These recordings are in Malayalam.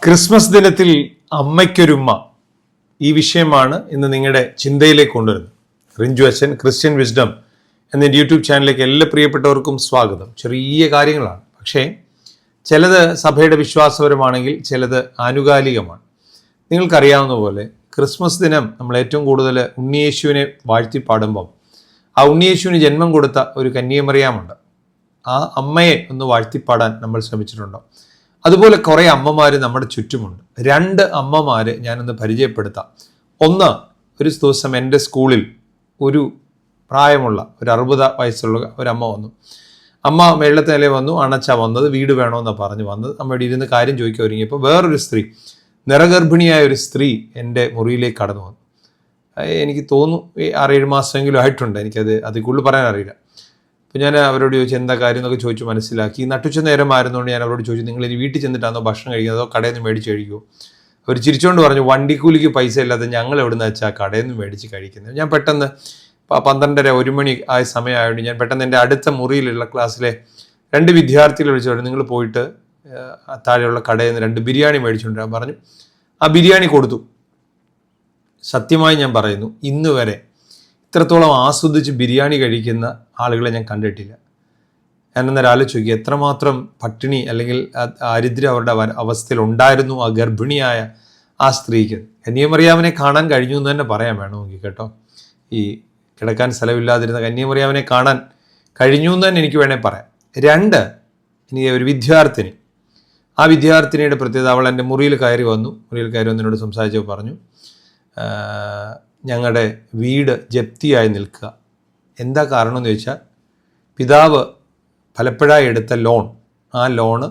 ക്രിസ്മസ് ദിനത്തിൽ അമ്മയ്ക്കൊരുമ്മ ഈ വിഷയമാണ് ഇന്ന് നിങ്ങളുടെ ചിന്തയിലേക്ക് കൊണ്ടുവരുന്നത്. റിഞ്ചു അച്ഛൻ ക്രിസ്ത്യൻ വിസ്ഡം എന്ന യൂട്യൂബ് ചാനലിലേക്ക് എല്ലാ പ്രിയപ്പെട്ടവർക്കും സ്വാഗതം. ചെറിയ കാര്യങ്ങളാണ്, പക്ഷേ ചിലത് സഭയുടെ വിശ്വാസപരമാണെങ്കിൽ ചിലത് ആനുകാലികമാണ്. നിങ്ങൾക്കറിയാവുന്ന പോലെ ക്രിസ്മസ് ദിനം നമ്മൾ ഏറ്റവും കൂടുതൽ ഉണ്ണിയേശുവിനെ വാഴ്ത്തി പാടുമ്പം ആ ഉണ്ണിയേശുവിന് ജന്മം കൊടുത്ത ഒരു കന്യാമറിയാമുണ്ട്. ആ അമ്മയെ ഒന്ന് വാഴ്ത്തിപ്പാടാൻ നമ്മൾ ശ്രമിച്ചിട്ടുണ്ടോ? അതുപോലെ കുറേ അമ്മമാർ നമ്മുടെ ചുറ്റുമുണ്ട്. രണ്ട് അമ്മമാർ ഞാനൊന്ന് പരിചയപ്പെടുത്താം. ഒന്ന്, ഒരു ദിവസം എൻ്റെ സ്കൂളിൽ ഒരു പ്രായമുള്ള ഒരു 60 വയസ്സുള്ള ഒരമ്മ വന്നു. അമ്മ മേളത്തെ നിലയിൽ വന്നു, അണച്ച വന്നത്, വീട് വേണമെന്ന് പറഞ്ഞ് വന്നത്. അമ്മയുടെ ഇരുന്ന് കാര്യം ചോദിക്കാൻ ഒരുങ്ങിയപ്പോൾ വേറൊരു സ്ത്രീ, നിറഗർഭിണിയായ ഒരു സ്ത്രീ എൻ്റെ മുറിയിലേക്ക് കടന്നു വന്നു. എനിക്ക് തോന്നുന്നു 6-7 മാസമെങ്കിലും ആയിട്ടുണ്ട്, എനിക്കത് അതിൽ കൂടുതൽ പറയാൻ അറിയില്ല. അപ്പോൾ ഞാൻ അവരോട് ചോദിച്ചു എന്താ കാര്യം എന്നൊക്കെ ചോദിച്ചു മനസ്സിലാക്കി. നട്ടുച്ച നേരമായിരുന്നുകൊണ്ട് ഞാൻ അവരോട് ചോദിച്ചു, നിങ്ങൾ ഇനി വീട്ടിൽ ചെന്നിട്ടാണോ ഭക്ഷണം കഴിക്കുന്നത്, അതോ കടയിൽ നിന്ന് മേടിച്ച് കഴിക്കുമോ? അവർ ചിരിച്ചുകൊണ്ട് പറഞ്ഞു, വണ്ടിക്കൂലിക്ക് പൈസ ഇല്ലാതെ ഞങ്ങൾ എവിടെ നിന്ന് വെച്ചാൽ കടയിൽ നിന്ന് മേടിച്ച് കഴിക്കുന്നത്. ഞാൻ പെട്ടെന്ന് 12:30-1 മണി ആയ സമയമായതുകൊണ്ട് ഞാൻ പെട്ടെന്ന് എൻ്റെ അടുത്ത മുറിയിലുള്ള ക്ലാസ്സിലെ 2 വിദ്യാർത്ഥികൾ വിളിച്ചു, നിങ്ങൾ പോയിട്ട് താഴെയുള്ള കടയിൽ നിന്ന് 2 ബിരിയാണി മേടിച്ചുകൊണ്ട് ഞാൻ പറഞ്ഞു. ആ ബിരിയാണി കൊടുത്തു. സത്യമായി ഞാൻ പറയുന്നു, ഇന്ന് വരെ ഇത്രത്തോളം ആസ്വദിച്ച് ബിരിയാണി കഴിക്കുന്ന ആളുകളെ ഞാൻ കണ്ടിട്ടില്ല. ഞാനെന്നൊരു ആലോചിക്കുക, എത്രമാത്രം പട്ടിണി അല്ലെങ്കിൽ ദാരിദ്ര്യം അവരുടെ അവസ്ഥയിൽ ഉണ്ടായിരുന്നു ആ ഗർഭിണിയായ ആ സ്ത്രീക്ക്. കന്യാമറിയാമിനെ കാണാൻ കഴിഞ്ഞു എന്ന് തന്നെ പറയാൻ വേണമെങ്കിൽ കേട്ടോ. ഈ കിടക്കാൻ സ്ഥലമില്ലാതിരുന്ന കന്യാമറിയാമിനെ കാണാൻ കഴിഞ്ഞു എന്ന് തന്നെ എനിക്ക് വേണേൽ പറയാം. 2, ഇനി ഒരു വിദ്യാർത്ഥിനി. ആ വിദ്യാർത്ഥിനിയുടെ പ്രത്യേകത, അവൾ എൻ്റെ മുറിയിൽ കയറി വന്നു എന്നോട് സംസാരിച്ചപ്പോൾ പറഞ്ഞു, ഞങ്ങളുടെ വീട് ജപ്തിയായി നിൽക്കുക. എന്താ കാരണം എന്ന് ചോദിച്ചാൽ, പിതാവ് പലപ്പോഴായി എടുത്ത ലോൺ, ആ ലോണ്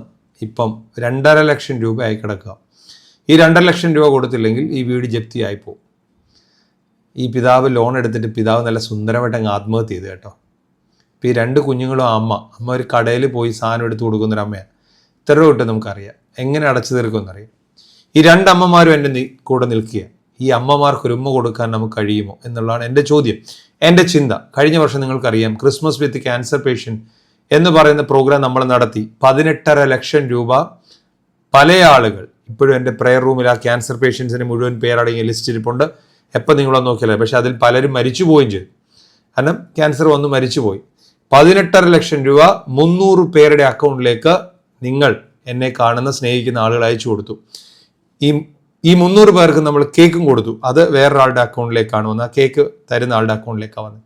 ഇപ്പം 2.5 ലക്ഷം രൂപയായി കിടക്കുക. ഈ 2.5 ലക്ഷം രൂപ കൊടുത്തില്ലെങ്കിൽ ഈ വീട് ജപ്തിയായി പോകും. ഈ പിതാവ് ലോൺ എടുത്തിട്ട് പിതാവ് നല്ല സുന്ദരമായിട്ട് അങ്ങ് ആത്മഹത്യ ചെയ്തു കേട്ടോ. ഇപ്പോൾ ഈ 2 കുഞ്ഞുങ്ങളും അമ്മ ഒരു കടയിൽ പോയി സാധനം എടുത്ത് കൊടുക്കുന്നൊരമ്മയാണ്. ഇത്ര രൂപ കിട്ടും നമുക്കറിയാം, എങ്ങനെ അടച്ചു തീർക്കുമെന്നറിയാം. ഈ 2 അമ്മമാരും എൻ്റെ കൂടെ നിൽക്കുക. ഈ അമ്മമാർക്ക് ഒരു ഉമ്മ കൊടുക്കാൻ നമുക്ക് കഴിയുമോ എന്നുള്ളതാണ് എൻ്റെ ചോദ്യം, എൻ്റെ ചിന്ത. കഴിഞ്ഞ വർഷം നിങ്ങൾക്കറിയാം, ക്രിസ്മസ് വിത്ത് ക്യാൻസർ പേഷ്യൻ്റ് എന്ന് പറയുന്ന പ്രോഗ്രാം നമ്മൾ നടത്തി. 18.5 ലക്ഷം രൂപ പല ആളുകൾ ഇപ്പോഴും എൻ്റെ പ്രെയർ റൂമിൽ ആ ക്യാൻസർ പേഷ്യൻസിന് മുഴുവൻ പേരടങ്ങിയ ലിസ്റ്റ് ഇരിപ്പുണ്ട്. എപ്പോൾ നിങ്ങളൊന്ന് നോക്കിയാലേ, പക്ഷെ അതിൽ പലരും മരിച്ചു പോവുകയും ചെയ്തു. കാരണം ക്യാൻസർ വന്ന് മരിച്ചുപോയി. 18.5 ലക്ഷം രൂപ 300 പേരുടെ അക്കൗണ്ടിലേക്ക് നിങ്ങൾ എന്നെ കാണുന്ന സ്നേഹിക്കുന്ന ആളുകൾ അയച്ചു കൊടുത്തു. ഈ 300 പേർക്ക് നമ്മൾ കേക്കും കൊടുത്തു. അത് വേറൊരാളുടെ അക്കൗണ്ടിലേക്കാണ് വന്നത്. ആ കേക്ക് തരുന്ന ആളുടെ അക്കൗണ്ടിലേക്കാണ് വന്നത്.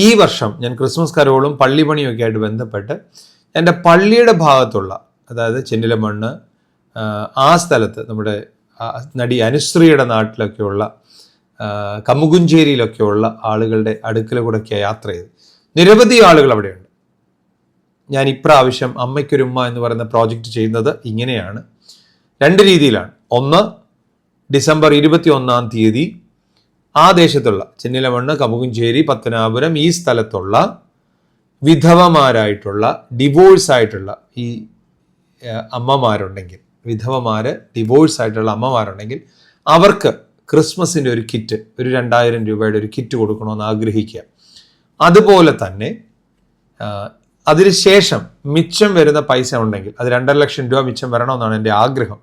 ഈ വർഷം ഞാൻ ക്രിസ്മസ് കരോളും പള്ളിപ്പണിയും ഒക്കെ ആയിട്ട് ബന്ധപ്പെട്ട് എൻ്റെ പള്ളിയുടെ ഭാഗത്തുള്ള, അതായത് ചെന്നിലമണ്ണ് ആ സ്ഥലത്ത്, നമ്മുടെ നടി അനുശ്രീയുടെ നാട്ടിലൊക്കെയുള്ള, കമുകുഞ്ചേരിയിലൊക്കെയുള്ള ആളുകളുടെ അടുക്കൽ കൂടെയൊക്കെ യാത്ര ചെയ്ത് നിരവധി ആളുകൾ അവിടെയുണ്ട്. ഞാൻ ഇപ്രാവശ്യം അമ്മയ്ക്കൊരുമ്മ എന്ന് പറയുന്ന പ്രോജക്റ്റ് ചെയ്യുന്നത് ഇങ്ങനെയാണ്, 2 രീതിയിലാണ്. ഒന്ന്, ഡിസംബർ 21-ാം തീയതി ആ ദേശത്തുള്ള ചെന്നിലമണ്ണ്, കമുകുഞ്ചേരി, പത്തനാപുരം ഈ സ്ഥലത്തുള്ള വിധവമാരായിട്ടുള്ള, ഡിവോഴ്സ് ആയിട്ടുള്ള ഈ അമ്മമാരുണ്ടെങ്കിൽ, ഡിവോഴ്സ് ആയിട്ടുള്ള അമ്മമാരുണ്ടെങ്കിൽ അവർക്ക് ക്രിസ്മസിൻ്റെ ഒരു കിറ്റ്, ഒരു 2000 രൂപയുടെ ഒരു കിറ്റ് കൊടുക്കണമെന്ന് ആഗ്രഹിക്കുക. അതുപോലെ തന്നെ അതിനുശേഷം മിച്ചം വരുന്ന പൈസ ഉണ്ടെങ്കിൽ, അത് 2.5 ലക്ഷം രൂപ മിച്ചം വരണമെന്നാണ് എൻ്റെ ആഗ്രഹം.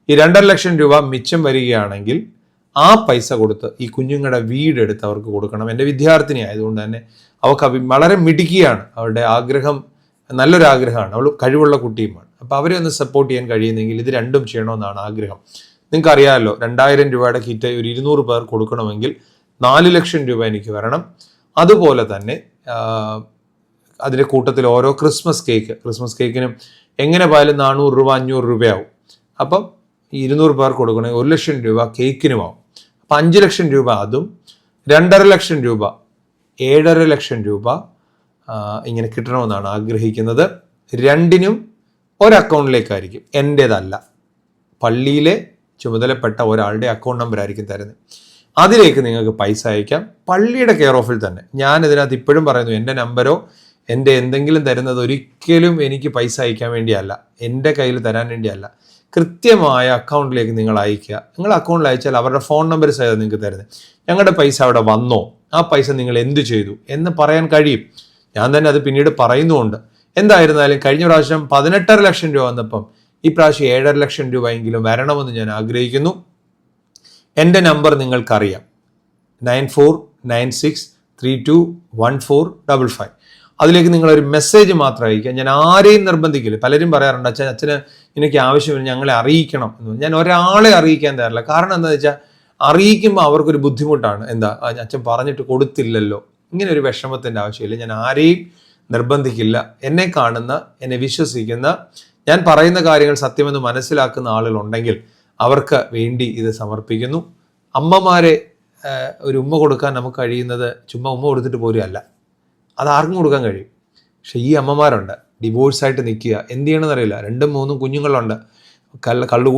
ഈ 2.5 ലക്ഷം രൂപ മിച്ചം വരികയാണെങ്കിൽ ആ പൈസ കൊടുത്ത് ഈ കുഞ്ഞുങ്ങളുടെ വീടെടുത്ത് അവർക്ക് കൊടുക്കണം. എൻ്റെ വിദ്യാർത്ഥിനി ആയതുകൊണ്ട് തന്നെ അവൾക്ക് വളരെ മിടുക്കിയാണ്. അവളുടെ ആഗ്രഹം നല്ലൊരു ആഗ്രഹമാണ്. അവൾ കഴിവുള്ള കുട്ടിയുമാണ്. അപ്പോൾ അവരെ ഒന്ന് സപ്പോർട്ട് ചെയ്യാൻ കഴിയുന്നെങ്കിൽ ഇത് 2ഉം ചെയ്യണമെന്നാണ് ആഗ്രഹം. നിങ്ങൾക്ക് അറിയാമല്ലോ, 2000 രൂപയുടെ കിറ്റ് ഒരു 200 പേർ കൊടുക്കണമെങ്കിൽ 4 ലക്ഷം രൂപ എനിക്ക് വരണം. അതുപോലെ തന്നെ അതിൻ്റെ കൂട്ടത്തിൽ ഓരോ ക്രിസ്മസ് കേക്കിനും എങ്ങനെ പോയാലും 400 രൂപ 500 രൂപയാവും. അപ്പം 200 പേർ കൊടുക്കണമെങ്കിൽ 1 ലക്ഷം രൂപ കേക്കിനുമാവും. അപ്പം 5 ലക്ഷം രൂപ അതും, 2.5 ലക്ഷം രൂപ, 7.5 ലക്ഷം രൂപ ഇങ്ങനെ കിട്ടണമെന്നാണ് ആഗ്രഹിക്കുന്നത്. 2നും ഒരു അക്കൗണ്ടിലേക്കായിരിക്കും, എൻ്റേതല്ല, പള്ളിയിലെ ചുമതലപ്പെട്ട ഒരാളുടെ അക്കൗണ്ട് നമ്പർ ആയിരിക്കും തരുന്നത്. അതിലേക്ക് നിങ്ങൾക്ക് പൈസ അയക്കാം, പള്ളിയുടെ കെയർ ഓഫിൽ തന്നെ. ഞാൻ ഇതിനകത്ത് ഇപ്പോഴും പറയുന്നു, എൻ്റെ നമ്പരോ എൻ്റെ എന്തെങ്കിലും തരുന്നത് ഒരിക്കലും എനിക്ക് പൈസ അയക്കാൻ വേണ്ടിയല്ല, എൻ്റെ കയ്യിൽ തരാൻ വേണ്ടിയല്ല. കൃത്യമായ അക്കൗണ്ടിലേക്ക് നിങ്ങൾ അയക്കുക. നിങ്ങൾ അക്കൗണ്ടിൽ അയച്ചാൽ അവരുടെ ഫോൺ നമ്പർ സഹിതം നിങ്ങൾക്ക് തരുന്നത്. ഞങ്ങളുടെ പൈസ അവിടെ വന്നോ, ആ പൈസ നിങ്ങൾ എന്ത് ചെയ്തു എന്ന് പറയാൻ കഴിയും. ഞാൻ തന്നെ അത് പിന്നീട് പറയുന്നുമുണ്ട്. എന്തായിരുന്നാലും കഴിഞ്ഞ പ്രാവശ്യം 18.5 ലക്ഷം രൂപ വന്നപ്പം ഈ പ്രാവശ്യം 7.5 ലക്ഷം രൂപയെങ്കിലും വരണമെന്ന് ഞാൻ ആഗ്രഹിക്കുന്നു. എൻ്റെ നമ്പർ നിങ്ങൾക്കറിയാം, 9496321455. അതിലേക്ക് നിങ്ങളൊരു മെസ്സേജ് മാത്രം അയക്കുക. ഞാൻ ആരെയും നിർബന്ധിക്കില്ല. പലരും പറയാറുണ്ട്, അച്ഛന് എനിക്ക് ആവശ്യമില്ല, ഞങ്ങളെ അറിയിക്കണം എന്ന്. ഞാൻ ഒരാളെ അറിയിക്കാൻ തയ്യാറില്ല. കാരണം എന്താണെന്ന് വെച്ചാൽ അറിയിക്കുമ്പോൾ അവർക്കൊരു ബുദ്ധിമുട്ടാണ്. എന്താ, അച്ഛൻ പറഞ്ഞിട്ട് കൊടുത്തില്ലല്ലോ, ഇങ്ങനെ ഒരു വിഷമത്തിൻ്റെ ആവശ്യമില്ല. ഞാൻ ആരെയും നിർബന്ധിക്കില്ല. എന്നെ കാണുന്ന, എന്നെ വിശ്വസിക്കുന്ന, ഞാൻ പറയുന്ന കാര്യങ്ങൾ സത്യമെന്ന് മനസ്സിലാക്കുന്ന ആളുകളുണ്ടെങ്കിൽ അവർക്ക് വേണ്ടി ഇത് സമർപ്പിക്കുന്നു. അമ്മമാരെ ഒരു ഉമ്മ കൊടുക്കാൻ നമുക്ക് കഴിയുന്നത് ചുമ്മാ ഉമ്മ കൊടുത്തിട്ട് പോലും അല്ല, അത് ആർക്കും കൊടുക്കാൻ കഴിയും. പക്ഷെ ഈ അമ്മമാരുണ്ട് ഡിവോഴ്സായിട്ട് നിൽക്കുക, എന്ത് ചെയ്യണമെന്ന് അറിയില്ല. 2-3 കുഞ്ഞുങ്ങളുണ്ട്. കള്ളു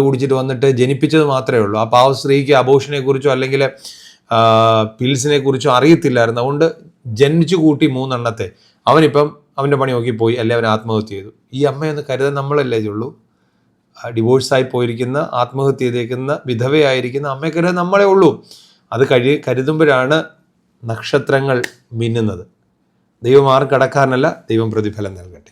കുടിച്ചിട്ട് വന്നിട്ട് ജനിപ്പിച്ചത് മാത്രമേ ഉള്ളൂ. ആ പാവ സ്ത്രീക്ക് അബോഷനെ കുറിച്ചോ അല്ലെങ്കിൽ പിൽസിനെ കുറിച്ചോ അറിയത്തില്ലായിരുന്നു. അതുകൊണ്ട് ജനിച്ചു കൂട്ടി 3 എണ്ണത്തെ. അവനിപ്പം അവൻ്റെ പണി നോക്കി പോയി, അല്ലെ അവൻ ആത്മഹത്യ ചെയ്തു. ഈ അമ്മയെന്ന് കരുതാൻ നമ്മളല്ലേ ഉള്ളൂ. ഡിവോഴ്സായി പോയിരിക്കുന്ന, ആത്മഹത്യ ചെയ്തേക്കുന്ന, വിധവയായിരിക്കുന്ന അമ്മയെ കരുതാൻ നമ്മളെ ഉള്ളൂ. അത് കരുതുമ്പോഴാണ് നക്ഷത്രങ്ങൾ മിന്നുന്നത്. ദൈവം ആർക്കും കടക്കാരനല്ല, ദൈവം പ്രതിഫലം നൽകട്ടെ.